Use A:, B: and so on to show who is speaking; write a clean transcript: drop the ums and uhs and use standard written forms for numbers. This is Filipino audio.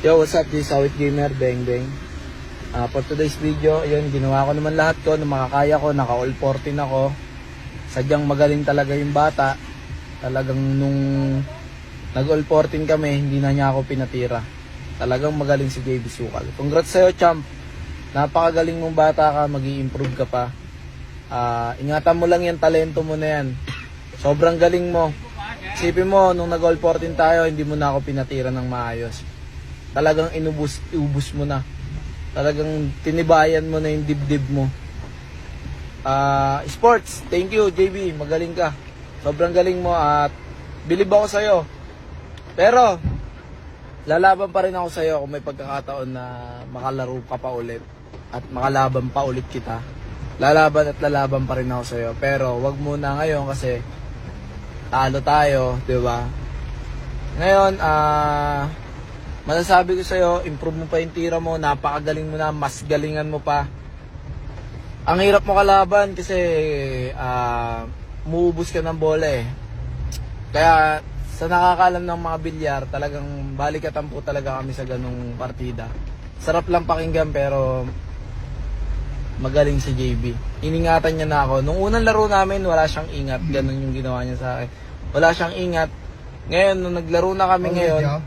A: Yo, what's up? This is Awit Gamer, Beng Beng. For today's video, yun, ginawa ko naman lahat ko na makakaya ko, naka all 14 ako. Sadyang magaling talaga yung bata. Talagang nung nag all 14 kami, hindi na niya ako pinatira. Talagang magaling si JB Sukal. Congrats sa'yo, champ. Napakagaling mong bata ka, mag-i-improve ka pa. Ingatan mo lang yan, talento mo na yan. Sobrang galing mo. Isipin mo, nung nag all 14 tayo, hindi mo na ako pinatira ng maayos. Talagang ubus mo na. Talagang tinibayan mo na yung dibdib mo. Sports, thank you JB, magaling ka. Sobrang galing mo at bilib ako sa'yo. Pero, lalaban pa rin ako sa'yo kung may pagkakataon na makalaro ka pa ulit at makalaban pa ulit kita. Lalaban at lalaban pa rin ako sa'yo. Pero, wag muna ngayon kasi talo tayo, di ba? Ngayon, masasabi ko sa'yo, improve mo pa yung tira mo, napakagaling mo na, mas galingan mo pa. Ang hirap mo kalaban kasi muubos ka ng bola eh. Kaya sa nakakalam ng mga bilyar, talagang balikatan po talaga kami sa ganung partida. Sarap lang pakinggan pero magaling si JB. Iningatan niya na ako. Nung unang laro namin, wala siyang ingat. Ganun yung ginawa niya sa akin. Wala siyang ingat. Ngayon, nung naglaro na kami ngayon,